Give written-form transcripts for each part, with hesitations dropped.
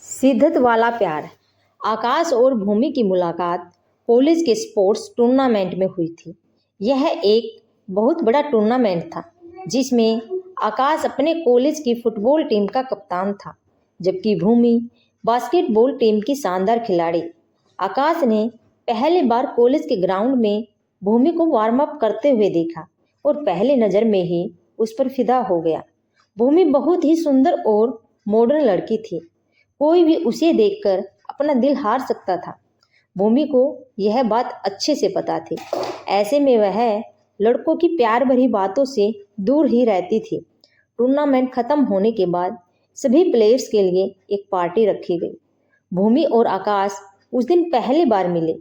शिद्दत वाला प्यार। आकाश और भूमि की मुलाकात कॉलेज के स्पोर्ट्स टूर्नामेंट में हुई थी। यह एक बहुत बड़ा टूर्नामेंट था जिसमें आकाश अपने कॉलेज की फुटबॉल टीम का कप्तान था, जबकि भूमि बास्केटबॉल टीम की शानदार खिलाड़ी। आकाश ने पहली बार कॉलेज के ग्राउंड में भूमि को वार्म अप करते हुए देखा और पहली नज़र में ही उस पर फिदा हो गया। भूमि बहुत ही सुंदर और मॉडर्न लड़की थी। कोई भी उसे देखकर अपना दिल हार सकता था। भूमि को यह बात अच्छे से पता थी। ऐसे में वह लड़कों की प्यार भरी बातों से दूर ही रहती थी। टूर्नामेंट खत्म होने के बाद सभी प्लेयर्स के लिए एक पार्टी रखी गई। भूमि और आकाश उस दिन पहली बार मिले।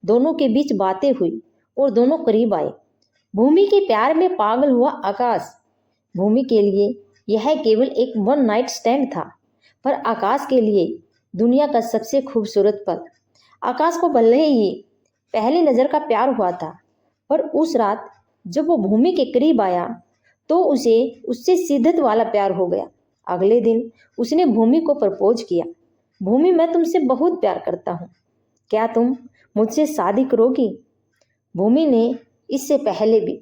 दोनों के बीच बातें हुई और दोनों करीब आए। भूमि के प्यार में पागल हुआ आकाश। भूमि के लिए यह केवल एक वन नाइट स्टैंड था, पर आकाश के लिए दुनिया का सबसे खूबसूरत पल। आकाश को भले ही पहली नज़र का प्यार हुआ था, पर उस रात जब वो भूमि के करीब आया तो उसे उससे शिद्दत वाला प्यार हो गया। अगले दिन उसने भूमि को प्रपोज किया। भूमि, मैं तुमसे बहुत प्यार करता हूँ, क्या तुम मुझसे शादी करोगी? भूमि ने इससे पहले भी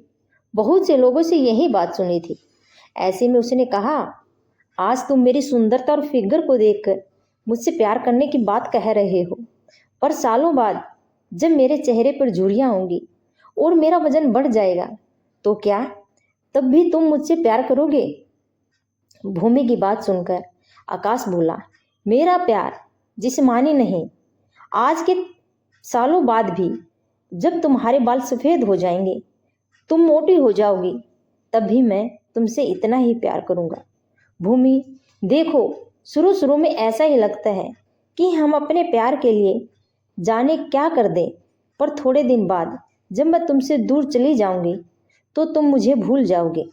बहुत से लोगों से यही बात सुनी थी। ऐसे में उसने कहा, आज तुम मेरी सुंदरता और फिगर को देखकर मुझसे प्यार करने की बात कह रहे हो, पर सालों बाद जब मेरे चेहरे पर झुर्रियाँ होंगी और मेरा वजन बढ़ जाएगा तो क्या तब भी तुम मुझसे प्यार करोगे? भूमि की बात सुनकर आकाश बोला, मेरा प्यार जिस्मानी नहीं, आज के सालों बाद भी जब तुम्हारे बाल सफ़ेद हो जाएंगे, तुम मोटी हो जाओगी, तब भी मैं तुमसे इतना ही प्यार करूँगा। भूमि, देखो, शुरू शुरू में ऐसा ही लगता है कि हम अपने प्यार के लिए जाने क्या कर दें, पर थोड़े दिन बाद जब मैं तुमसे दूर चली जाऊंगी तो तुम मुझे भूल जाओगे।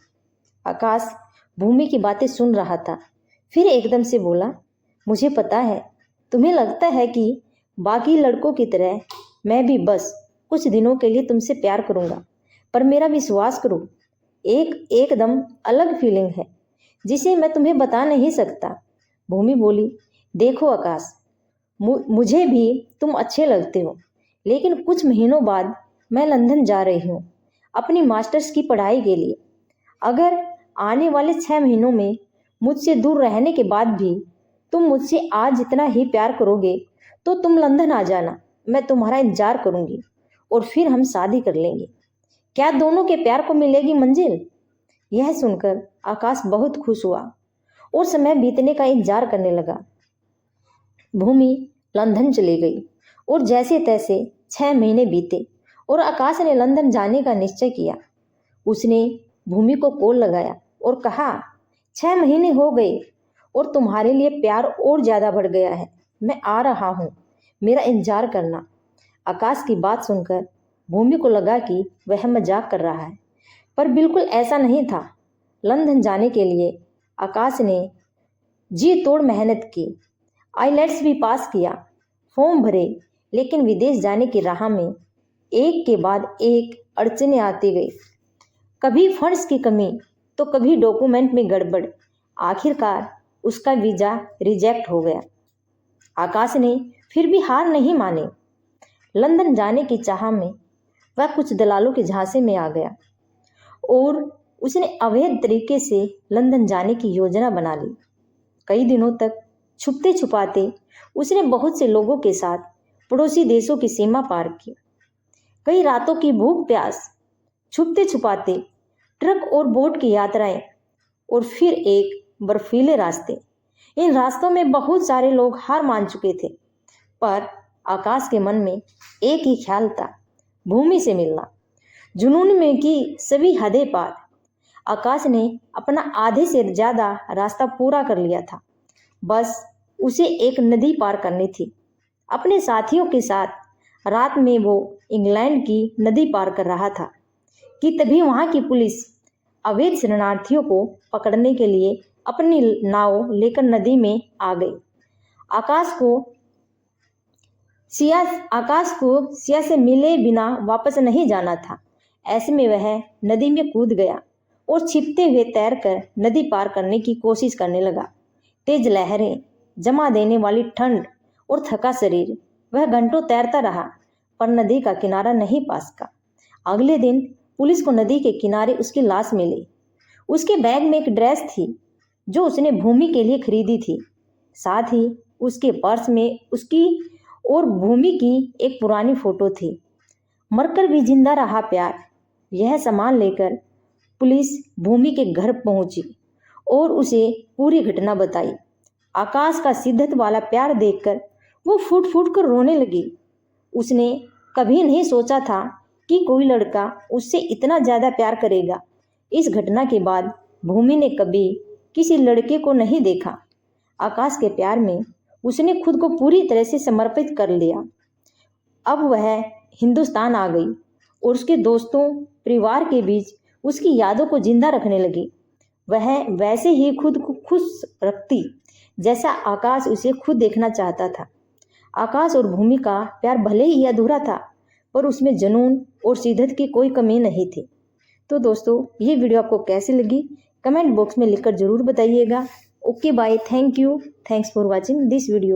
आकाश भूमि की बातें सुन रहा था, फिर एकदम से बोला, मुझे पता है तुम्हें लगता है कि बाकी लड़कों की तरह मैं भी बस कुछ दिनों के लिए तुमसे प्यार करूंगा, पर मेरा विश्वास करो, एकदम अलग फीलिंग है जिसे मैं तुम्हें बता नहीं सकता। भूमि बोली, देखो आकाश, मुझे भी तुम अच्छे लगते हो, लेकिन कुछ महीनों बाद मैं लंदन जा रही हूँ अपनी मास्टर्स की पढ़ाई के लिए। अगर आने वाले 6 महीनों में मुझसे दूर रहने के बाद भी तुम मुझसे आज जितना ही प्यार करोगे तो तुम लंदन आ जाना, मैं तुम्हारा इंतजार करूँगी और फिर हम शादी कर लेंगे। क्या दोनों के प्यार को मिलेगी मंजिल? यह सुनकर आकाश बहुत खुश हुआ और समय बीतने का इंतजार करने लगा। भूमि लंदन चली गई और जैसे तैसे 6 महीने बीते और आकाश ने लंदन जाने का निश्चय किया। उसने भूमि को कॉल लगाया और कहा, 6 महीने हो गए और तुम्हारे लिए प्यार और ज़्यादा बढ़ गया है, मैं आ रहा हूँ, मेरा इंतजार करना। आकाश की बात सुनकर भूमि को लगा कि वह मजाक कर रहा है, पर बिल्कुल ऐसा नहीं था। लंदन जाने के लिए आकाश ने जी तोड़ मेहनत की, आईलेट्स भी पास किया, फॉर्म भरे, लेकिन विदेश जाने की राह में एक के बाद एक अड़चनें आती गई। कभी फंड्स की कमी तो कभी डॉक्यूमेंट में गड़बड़। आखिरकार उसका वीज़ा रिजेक्ट हो गया। आकाश ने फिर भी हार नहीं मानी। लंदन जाने की चाह में वह कुछ दलालों के झांसे में आ गया और उसने अवैध तरीके से लंदन जाने की योजना बना ली। कई दिनों तक छुपते छुपाते उसने बहुत से लोगों के साथ पड़ोसी देशों की सीमा पार की। कई रातों की भूख प्यास, छुपते छुपाते ट्रक और बोट की यात्राएं और फिर एक बर्फीले रास्ते। इन रास्तों में बहुत सारे लोग हार मान चुके थे, पर आकाश के मन में एक ही ख्याल था, भूमि से मिलना। जुनून में की सभी हदें पार। आकाश ने अपना आधे से ज़्यादा रास्ता पूरा कर लिया था। बस उसे एक नदी पार करनी थी। अपने साथियों के साथ रात में वो इंग्लैंड की नदी पार कर रहा था कि तभी वहाँ की पुलिस अवैध शरणार्थियों को पकड़ने के लिए अपनी नाव लेकर नदी में आ गई। आकाश को सिया से मिले बिना वापस नहीं जाना था। ऐसे में वह नदी में कूद गया और छिपते हुए तैरकर नदी पार करने की कोशिश करने लगा। तेज लहरें, जमा देने वाली ठंड और थका शरीर वह घंटों तैरता रहा, पर नदी का किनारा नहीं पा सका। अगले दिन पुलिस को नदी के किनारे उसकी लाश मिली। उसके बैग में एक ड्रेस थी जो उसने भूमि के लिए खरीदी थी। साथ ही उसके पर्स में उसकी और भूमि की एक पुरानी फोटो थी। मरकर भी जिंदा रहा प्यार, यह सामान लेकर पुलिस भूमि के घर पहुंची और उसे पूरी घटना बताई। आकाश का सिद्धत वाला प्यार देखकर वो फूट फूट कर रोने लगी। उसने कभी नहीं सोचा था कि कोई लड़का उससे इतना ज़्यादा प्यार करेगा। इस घटना के बाद भूमि ने कभी किसी लड़के को नहीं देखा। आकाश के प्यार में उसने खुद को पूरी तरह से समर्पित कर लिया। अब वह हिंदुस्तान आ गई और उसके दोस्तों, परिवार के बीच उसकी यादों को जिंदा रखने लगी। वह वैसे ही खुद को खुश रखती जैसा आकाश उसे खुद देखना चाहता था। आकाश और भूमि का प्यार भले ही अधूरा था, पर उसमें जुनून और शिद्दत की कोई कमी नहीं थी। तो दोस्तों, ये वीडियो आपको कैसी लगी कमेंट बॉक्स में लिखकर ज़रूर बताइएगा। Okay bye, thank you, thanks for watching this video.